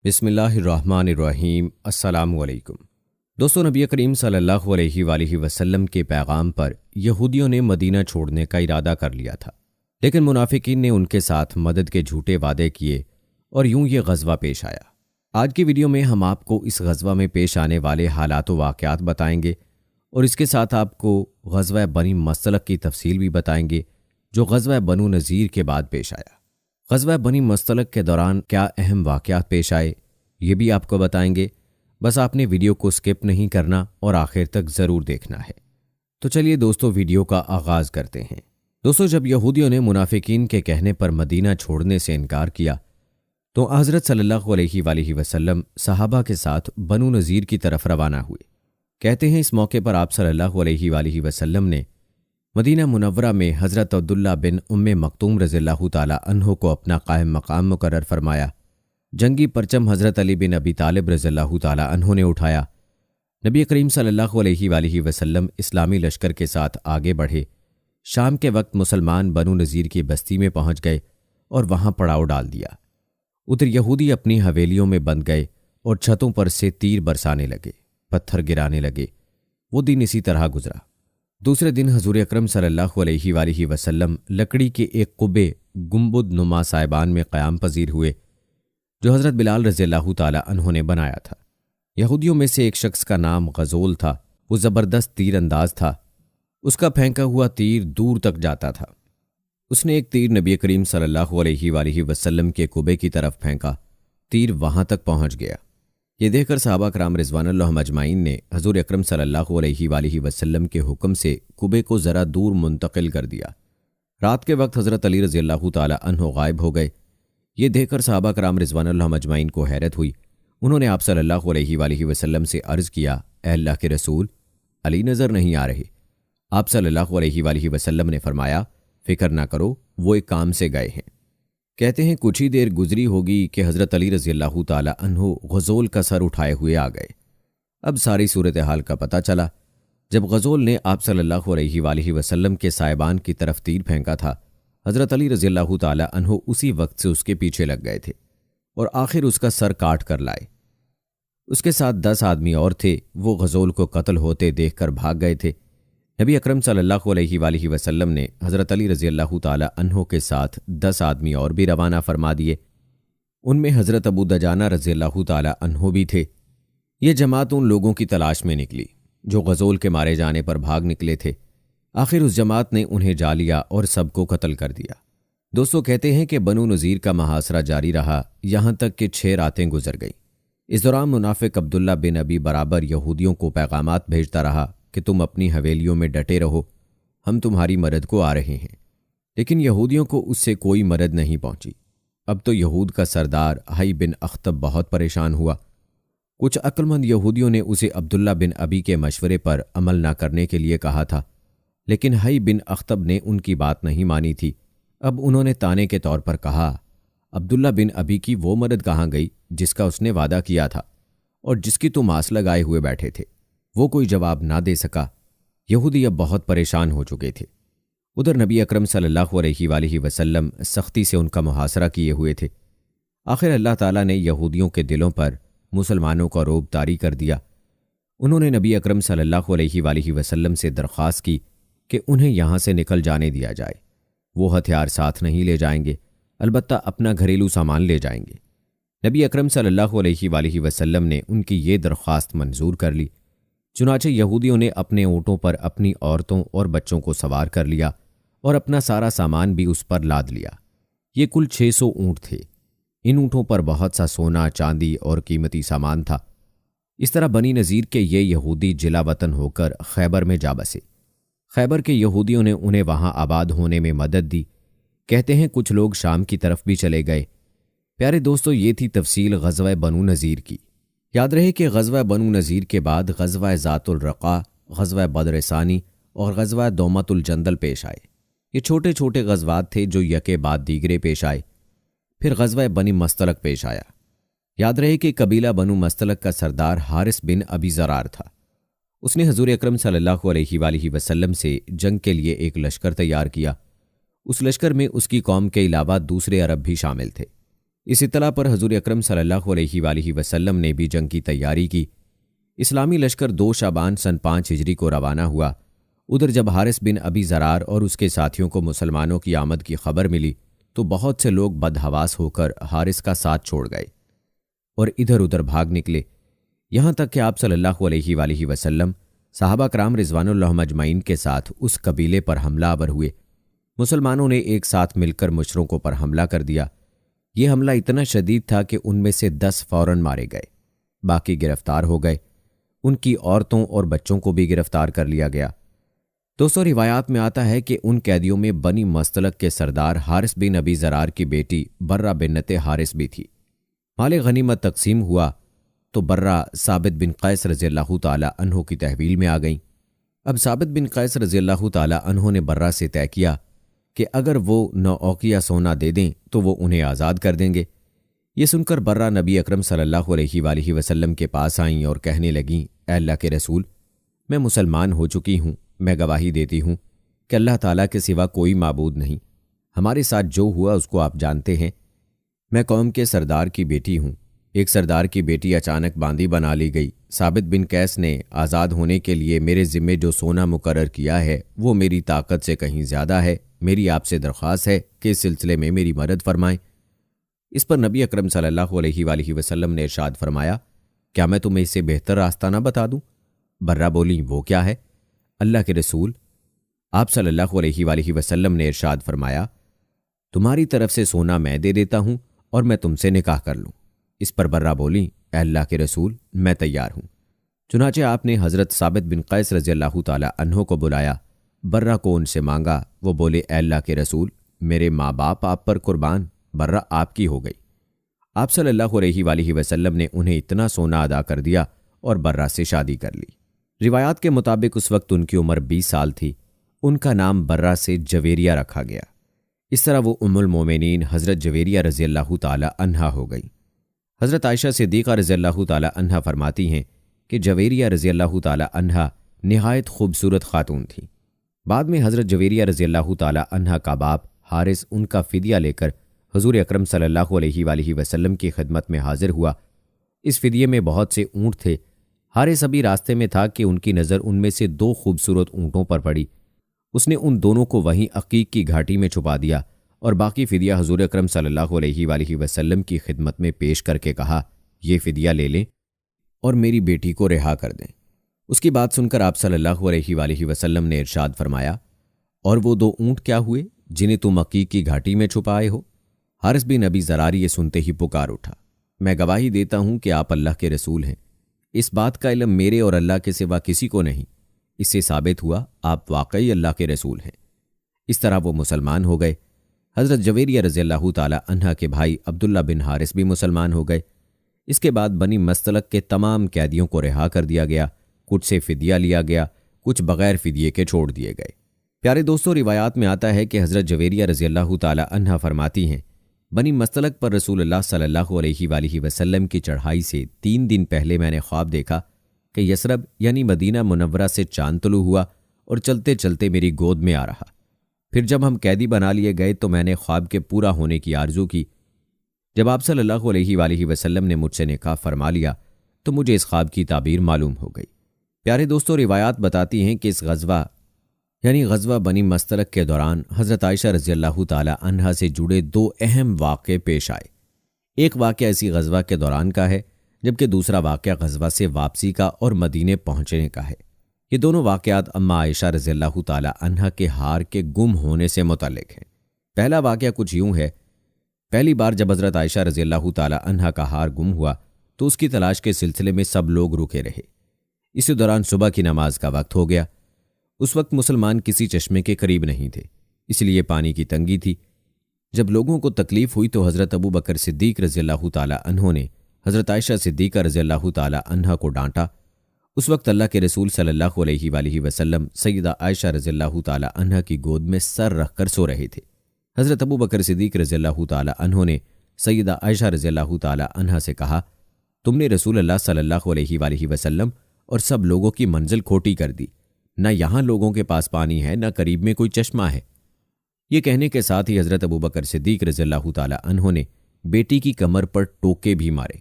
بسم اللہ الرحمن الرحیم۔ السلام علیکم دوستو، نبی کریم صلی اللہ علیہ وآلہ وسلم کے پیغام پر یہودیوں نے مدینہ چھوڑنے کا ارادہ کر لیا تھا، لیکن منافقین نے ان کے ساتھ مدد کے جھوٹے وعدے کیے اور یوں یہ غزوہ پیش آیا۔ آج کی ویڈیو میں ہم آپ کو اس غزوہ میں پیش آنے والے حالات و واقعات بتائیں گے اور اس کے ساتھ آپ کو غزوہ بنی مصطلق کی تفصیل بھی بتائیں گے جو غزوہ بنو نذیر کے بعد پیش آیا۔ غزوہ بنی مصطلق کے دوران کیا اہم واقعات پیش آئے یہ بھی آپ کو بتائیں گے، بس آپ نے ویڈیو کو سکپ نہیں کرنا اور آخر تک ضرور دیکھنا ہے۔ تو چلیے دوستو ویڈیو کا آغاز کرتے ہیں۔ دوستو، جب یہودیوں نے منافقین کے کہنے پر مدینہ چھوڑنے سے انکار کیا تو حضرت صلی اللہ علیہ وآلہ وسلم صحابہ کے ساتھ بنو نذیر کی طرف روانہ ہوئے۔ کہتے ہیں اس موقع پر آپ صلی اللہ علیہ وآلہ وسلم نے مدینہ منورہ میں حضرت عبداللہ بن ام مکتوم رضی اللہ تعالی عنہ کو اپنا قائم مقام مقرر فرمایا۔ جنگی پرچم حضرت علی بن ابی طالب رضی اللہ تعالی عنہ نے اٹھایا۔ نبی کریم صلی اللہ علیہ وآلہ وسلم اسلامی لشکر کے ساتھ آگے بڑھے۔ شام کے وقت مسلمان بنو نذیر کی بستی میں پہنچ گئے اور وہاں پڑاؤ ڈال دیا۔ ادھر یہودی اپنی حویلیوں میں بند گئے اور چھتوں پر سے تیر برسانے لگے، پتھر گرانے لگے۔ وہ دن اسی طرح گزرا۔ دوسرے دن حضور اکرم صلی اللہ علیہ وآلہ وسلم لکڑی کے ایک قبے گنبد نما سائبان میں قیام پذیر ہوئے جو حضرت بلال رضی اللہ تعالی عنہ نے بنایا تھا۔ یہودیوں میں سے ایک شخص کا نام غزول تھا۔ وہ زبردست تیر انداز تھا۔ اس کا پھینکا ہوا تیر دور تک جاتا تھا۔ اس نے ایک تیر نبی کریم صلی اللہ علیہ وآلہ وسلم کے قبے کی طرف پھینکا۔ تیر وہاں تک پہنچ گیا۔ یہ دیکھ کر صحابہ کرام رضوان اللہ اجمعین نے حضور اکرم صلی اللہ علیہ وآلہ وسلم کے حکم سے قبے کو ذرا دور منتقل کر دیا۔ رات کے وقت حضرت علی رضی اللہ تعالی عنہ غائب ہو گئے۔ یہ دیکھ کر صحابہ کرام رضوان اللہ اجمعین کو حیرت ہوئی۔ انہوں نے آپ صلی اللہ علیہ وآلہ وسلم سے عرض کیا، اے اللہ کے رسول، علی نظر نہیں آ رہے۔ آپ صلی اللہ علیہ وآلہ وسلم نے فرمایا، فکر نہ کرو، وہ ایک کام سے گئے ہیں۔ کہتے ہیں کچھ ہی دیر گزری ہوگی کہ حضرت علی رضی اللہ تعالی عنہ غزول کا سر اٹھائے ہوئے آ گئے۔ اب ساری صورتحال کا پتہ چلا۔ جب غزول نے آپ صلی اللہ علیہ وآلہ وسلم کے سائبان کی طرف تیر پھینکا تھا، حضرت علی رضی اللہ تعالی عنہ اسی وقت سے اس کے پیچھے لگ گئے تھے اور آخر اس کا سر کاٹ کر لائے۔ اس کے ساتھ 10 آدمی اور تھے۔ وہ غزول کو قتل ہوتے دیکھ کر بھاگ گئے تھے۔ نبی اکرم صلی اللہ علیہ وآلہ وسلم نے حضرت علی رضی اللہ تعالی عنہ کے ساتھ 10 آدمی اور بھی روانہ فرما دیے۔ ان میں حضرت ابو دجانہ رضی اللہ تعالی عنہ بھی تھے۔ یہ جماعت ان لوگوں کی تلاش میں نکلی جو غزول کے مارے جانے پر بھاگ نکلے تھے۔ آخر اس جماعت نے انہیں جا لیا اور سب کو قتل کر دیا۔ دوستو، کہتے ہیں کہ بنو نذیر کا محاصرہ جاری رہا یہاں تک کہ 6 راتیں گزر گئیں۔ اس دوران منافق عبداللہ بن ابی برابر یہودیوں کو پیغامات بھیجتا رہا کہ تم اپنی حویلیوں میں ڈٹے رہو، ہم تمہاری مدد کو آ رہے ہیں۔ لیکن یہودیوں کو اس سے کوئی مدد نہیں پہنچی۔ اب تو یہود کا سردار حی بن اخطب بہت پریشان ہوا۔ کچھ عقل مند یہودیوں نے اسے عبداللہ بن ابی کے مشورے پر عمل نہ کرنے کے لیے کہا تھا، لیکن حی بن اخطب نے ان کی بات نہیں مانی تھی۔ اب انہوں نے طعنے کے طور پر کہا، عبداللہ بن ابی کی وہ مدد کہاں گئی جس کا اس نے وعدہ کیا تھا اور جس کی تم آس لگائے ہوئے بیٹھے تھے؟ وہ کوئی جواب نہ دے سکا۔ یہودی اب بہت پریشان ہو چکے تھے۔ ادھر نبی اکرم صلی اللہ علیہ وآلہ وسلم سختی سے ان کا محاصرہ کیے ہوئے تھے۔ آخر اللہ تعالیٰ نے یہودیوں کے دلوں پر مسلمانوں کا رعب طاری کر دیا۔ انہوں نے نبی اکرم صلی اللہ علیہ وآلہ وسلم سے درخواست کی کہ انہیں یہاں سے نکل جانے دیا جائے۔ وہ ہتھیار ساتھ نہیں لے جائیں گے، البتہ اپنا گھریلو سامان لے جائیں گے۔ نبی اکرم صلی اللہ علیہ وآلہ وسلم نے ان کی یہ درخواست منظور کر لی۔ چنانچہ یہودیوں نے اپنے اونٹوں پر اپنی عورتوں اور بچوں کو سوار کر لیا اور اپنا سارا سامان بھی اس پر لاد لیا۔ یہ کل 600 اونٹ تھے۔ ان اونٹوں پر بہت سا سونا، چاندی اور قیمتی سامان تھا۔ اس طرح بنی نذیر کے یہ یہودی جلا وطن ہو کر خیبر میں جا بسے۔ خیبر کے یہودیوں نے انہیں وہاں آباد ہونے میں مدد دی۔ کہتے ہیں کچھ لوگ شام کی طرف بھی چلے گئے۔ پیارے دوستو، یہ تھی تفصیل غزوہ بنو نذیر کی۔ یاد رہے کہ غزوہ بنو نذیر کے بعد غزوہ ذات الرقاع، غزوہ بدر ثانی اور غزوہ دومۃ الجندل پیش آئے۔ یہ چھوٹے چھوٹے غزوات تھے جو یکے بعد دیگرے پیش آئے۔ پھر غزوہ بنی مصطلق پیش آیا۔ یاد رہے کہ قبیلہ بنو مصطلق کا سردار حارث بن ابی زرار تھا۔ اس نے حضور اکرم صلی اللہ علیہ وآلہ وسلم سے جنگ کے لیے ایک لشکر تیار کیا۔ اس لشکر میں اس کی قوم کے علاوہ دوسرے عرب بھی شامل تھے۔ اس اطلاع پر حضور اکرم صلی اللہ علیہ وآلہ وسلم نے بھی جنگ کی تیاری کی۔ اسلامی لشکر 2 شعبان سن 5 ہجری کو روانہ ہوا۔ ادھر جب حارث بن ابی زرار اور اس کے ساتھیوں کو مسلمانوں کی آمد کی خبر ملی تو بہت سے لوگ بدحواس ہو کر حارث کا ساتھ چھوڑ گئے اور ادھر ادھر بھاگ نکلے، یہاں تک کہ آپ صلی اللہ علیہ وآلہ وسلم صحابہ کرام رضوان اللہ مجمعین کے ساتھ اس قبیلے پر حملہ آور ہوئے۔ مسلمانوں نے ایک ساتھ مل کر مشرکوں پر حملہ کر دیا۔ یہ حملہ اتنا شدید تھا کہ ان میں سے 10 فوراً مارے گئے، باقی گرفتار ہو گئے۔ ان کی عورتوں اور بچوں کو بھی گرفتار کر لیا گیا۔ دوستوں، روایات میں آتا ہے کہ ان قیدیوں میں بنی مستلق کے سردار حارث بن ابی زرار کی بیٹی برہ بنت حارث بھی تھی۔ مال غنیمت تقسیم ہوا تو برہ ثابت بن قیس رضی اللہ تعالی عنہ کی تحویل میں آ گئیں۔ اب ثابت بن قیس رضی اللہ تعالی عنہ نے برہ سے طے کیا کہ اگر وہ 9 اوقیہ سونا دے دیں تو وہ انہیں آزاد کر دیں گے۔ یہ سن کر برہ نبی اکرم صلی اللہ علیہ وآلہ وسلم کے پاس آئیں اور کہنے لگیں، اے اللہ کے رسول، میں مسلمان ہو چکی ہوں، میں گواہی دیتی ہوں کہ اللہ تعالیٰ کے سوا کوئی معبود نہیں، ہمارے ساتھ جو ہوا اس کو آپ جانتے ہیں۔ میں قوم کے سردار کی بیٹی ہوں، ایک سردار کی بیٹی اچانک باندی بنا لی گئی۔ ثابت بن قیس نے آزاد ہونے کے لیے میرے ذمے جو سونا مقرر کیا ہے وہ میری طاقت سے کہیں زیادہ ہے۔ میری آپ سے درخواست ہے کہ اس سلسلے میں میری مدد فرمائیں۔ اس پر نبی اکرم صلی اللہ علیہ وآلہ وسلم نے ارشاد فرمایا، کیا میں تمہیں اس سے بہتر راستہ نہ بتا دوں؟ برہ بولی، وہ کیا ہے؟ اللہ کے رسول، آپ صلی اللہ علیہ وآلہ وسلم نے ارشاد فرمایا، تمہاری طرف سے سونا میں دے دیتا ہوں اور میں تم سے نکاح کر لوں۔ اس پر برہ بولی، اے اللہ کے رسول، میں تیار ہوں۔ چنانچہ آپ نے حضرت ثابت بن قیس رضی اللہ تعالی عنہ کو بلایا۔ برہ کو ان سے مانگا۔ وہ بولے، اے اللہ کے رسول، میرے ماں باپ آپ پر قربان، برہ آپ کی ہو گئی۔ آپ صلی اللہ علیہ وآلہ وسلم نے انہیں اتنا سونا ادا کر دیا اور برہ سے شادی کر لی۔ روایات کے مطابق اس وقت ان کی عمر 20 سال تھی۔ ان کا نام برہ سے جویریہ رکھا گیا۔ اس طرح وہ ام المومنین حضرت جویریہ رضی اللہ تعالی عنہا ہو گئی۔ حضرت عائشہ صدیقہ رضی اللہ تعالی عنہا فرماتی ہیں کہ جویریہ رضی اللہ تعالی عنہا نہایت خوبصورت خاتون تھیں۔ بعد میں حضرت جویریہ رضی اللہ تعالی عنہا کا باپ حارث ان کا فدیہ لے کر حضور اکرم صلی اللہ علیہ وآلہ وسلم کی خدمت میں حاضر ہوا۔ اس فدیے میں بہت سے اونٹ تھے۔ حارث ابھی راستے میں تھا کہ ان کی نظر ان میں سے 2 خوبصورت اونٹوں پر پڑی۔ اس نے ان دونوں کو وہیں عقیق کی گھاٹی میں چھپا دیا اور باقی فدیہ حضور اکرم صلی اللہ علیہ وآلہ وسلم کی خدمت میں پیش کر کے کہا، یہ فدیہ لے لیں اور میری بیٹی کو رہا کر دیں۔ اس کی بات سن کر آپ صلی اللہ علیہ وآلہ وسلم نے ارشاد فرمایا، اور وہ 2 اونٹ کیا ہوئے جنہیں تم عقیق کی گھاٹی میں چھپائے ہو؟ حارث بن ابی زرار یہ سنتے ہی پکار اٹھا، میں گواہی دیتا ہوں کہ آپ اللہ کے رسول ہیں، اس بات کا علم میرے اور اللہ کے سوا کسی کو نہیں۔ اس سے ثابت ہوا آپ واقعی اللہ کے رسول ہیں۔ اس طرح وہ مسلمان ہو گئے۔ حضرت جویریہ رضی اللہ تعالی عنہ کے بھائی عبداللہ بن حارث بھی مسلمان ہو گئے۔ اس کے بعد بنی مستلق کے تمام قیدیوں کو رہا کر دیا گیا، کچھ سے فدیہ لیا گیا، کچھ بغیر فدیے کے چھوڑ دیے گئے۔ پیارے دوستوں، روایات میں آتا ہے کہ حضرت جویریہ رضی اللہ تعالی عنہ فرماتی ہیں، بنی مستلق پر رسول اللہ صلی اللہ علیہ وآلہ وسلم کی چڑھائی سے 3 دن پہلے میں نے خواب دیکھا کہ یثرب یعنی مدینہ منورہ سے چاند طلوع ہوا اور چلتے چلتے میری گود میں آ رہا۔ پھر جب ہم قیدی بنا لیے گئے تو میں نے خواب کے پورا ہونے کی آرزو کی۔ جب آپ صلی اللہ علیہ وآلہ وسلم نے مجھ سے نکاح فرما لیا تو مجھے اس خواب کی تعبیر معلوم ہو گئی۔ پیارے دوستوں، روایات بتاتی ہیں کہ اس غزوہ یعنی غزوہ بنی مستلق کے دوران حضرت عائشہ رضی اللہ تعالی عنہا سے جڑے 2 اہم واقعے پیش آئے۔ ایک واقعہ اسی غزوہ کے دوران کا ہے، جبکہ دوسرا واقعہ غزوہ سے واپسی کا اور مدینے پہنچنے کا ہے۔ یہ دونوں واقعات اماں عائشہ رضی اللہ تعالی عنہا کے ہار کے گم ہونے سے متعلق ہیں۔ پہلا واقعہ کچھ یوں ہے، پہلی بار جب حضرت عائشہ رضی اللہ تعالی عنہا کا ہار گم ہوا تو اس کی تلاش کے سلسلے میں سب لوگ رکے رہے۔ اسی دوران صبح کی نماز کا وقت ہو گیا۔ اس وقت مسلمان کسی چشمے کے قریب نہیں تھے، اس لیے پانی کی تنگی تھی۔ جب لوگوں کو تکلیف ہوئی تو حضرت ابو بکر صدیق رضی اللہ تعالی عنہ نے حضرت عائشہ صدیقہ رضی اللہ تعالی عنہا کو ڈانٹا۔ اس وقت اللہ کے رسول صلی اللہ علیہ وآلہ وسلم سیدہ عائشہ رضی اللہ تعالی عنہا کی گود میں سر رکھ کر سو رہے تھے۔ حضرت ابو بکر صدیق رضی اللہ تعالی عنہ نے سیدہ عائشہ رضی اللہ تعالی عنہا سے کہا، تم نے رسول اللہ صلی اللہ علیہ وآلہ وسلم اور سب لوگوں کی منزل کھوٹی کر دی، نہ یہاں لوگوں کے پاس پانی ہے نہ قریب میں کوئی چشمہ ہے۔ یہ کہنے کے ساتھ ہی حضرت ابو بکر صدیق رضی اللہ تعالی عنہ نے بیٹی کی کمر پر ٹوکے بھی مارے۔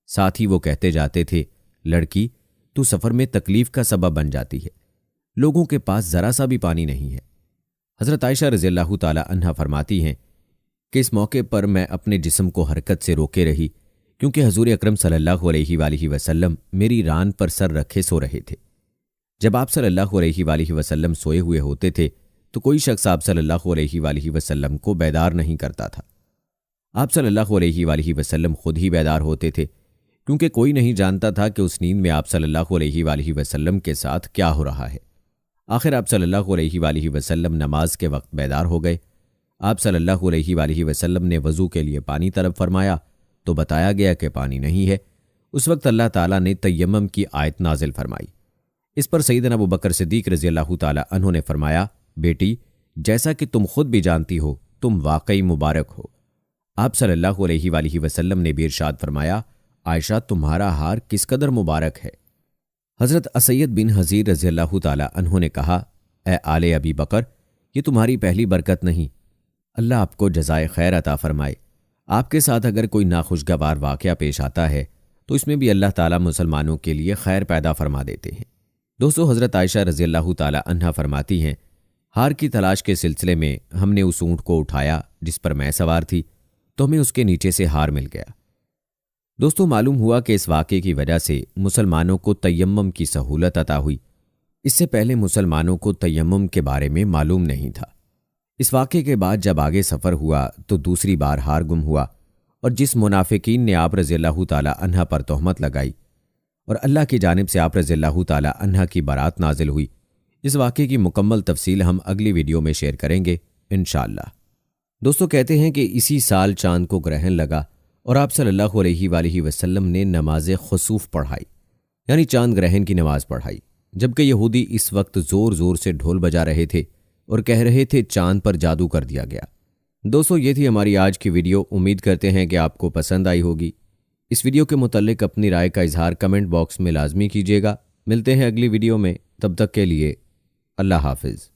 ساتھ ہی وہ کہتے جاتے تھے، لڑکی تو سفر میں تکلیف کا سبب بن جاتی ہے، لوگوں کے پاس ذرا سا بھی پانی نہیں ہے۔ حضرت عائشہ رضی اللہ تعالی عنہا فرماتی ہیں کہ اس موقع پر میں اپنے جسم کو حرکت سے روکے رہی، کیونکہ حضور اکرم صلی اللہ علیہ وآلہ وسلم میری ران پر سر رکھے سو رہے تھے۔ جب آپ صلی اللہ علیہ وآلہ وسلم سوئے ہوئے ہوتے تھے تو کوئی شخص آپ صلی اللہ علیہ وآلہ وسلم کو بیدار نہیں کرتا تھا۔ آپ صلی اللہ علیہ وآلہ وسلم خود ہی بیدار ہوتے تھے، کیونکہ کوئی نہیں جانتا تھا کہ اس نیند میں آپ صلی اللہ علیہ وآلہ وسلم کے ساتھ کیا ہو رہا ہے۔ آخر آپ صلی اللہ علیہ وآلہ وسلم نماز کے وقت بیدار ہو گئے۔ آپ صلی اللہ علیہ وآلہ وسلم نے وضو کے لیے پانی طلب فرمایا تو بتایا گیا کہ پانی نہیں ہے۔ اس وقت اللہ تعالیٰ نے تیمم کی آیت نازل فرمائی۔ اس پر سیدنا ابو بکر صدیق رضی اللہ تعالیٰ عنہ نے فرمایا، بیٹی جیسا کہ تم خود بھی جانتی ہو تم واقعی مبارک ہو۔ آپ صلی اللہ علیہ وآلہ وسلم نے بھی ارشاد فرمایا، عائشہ تمہارا ہار کس قدر مبارک ہے۔ حضرت اسید بن حضیر رضی اللہ تعالیٰ عنہ نے کہا، اے آل ابی بکر، یہ تمہاری پہلی برکت نہیں، اللہ آپ کو جزائے خیر عطا فرمائے۔ آپ کے ساتھ اگر کوئی ناخوشگوار واقعہ پیش آتا ہے تو اس میں بھی اللہ تعالیٰ مسلمانوں کے لیے خیر پیدا فرما دیتے ہیں۔ دوستو، حضرت عائشہ رضی اللہ تعالیٰ عنہا فرماتی ہیں، ہار کی تلاش کے سلسلے میں ہم نے اس اونٹ کو اٹھایا جس پر میں سوار تھی تو ہمیں اس کے نیچے سے ہار مل گیا۔ دوستو، معلوم ہوا کہ اس واقعے کی وجہ سے مسلمانوں کو تیمم کی سہولت عطا ہوئی۔ اس سے پہلے مسلمانوں کو تیمم کے بارے میں معلوم نہیں تھا۔ اس واقعے کے بعد جب آگے سفر ہوا تو دوسری بار ہار گم ہوا، اور جس منافقین نے آپ رضی اللہ تعالی عنہ پر تہمت لگائی اور اللہ کی جانب سے آپ رضی اللہ تعالی عنہ کی برات نازل ہوئی، اس واقعے کی مکمل تفصیل ہم اگلی ویڈیو میں شیئر کریں گے انشاءاللہ۔ دوستو، کہتے ہیں کہ اسی سال چاند کو گرہن لگا اور آپ صلی اللہ علیہ وآلہ وسلم نے نماز خسوف پڑھائی، یعنی چاند گرہن کی نماز پڑھائی، جبکہ یہودی اس وقت زور زور سے ڈھول بجا رہے تھے اور کہہ رہے تھے چاند پر جادو کر دیا گیا۔ دوستو، یہ تھی ہماری آج کی ویڈیو۔ امید کرتے ہیں کہ آپ کو پسند آئی ہوگی۔ اس ویڈیو کے متعلق اپنی رائے کا اظہار کمنٹ باکس میں لازمی کیجیے گا۔ ملتے ہیں اگلی ویڈیو میں، تب تک کے لیے اللہ حافظ۔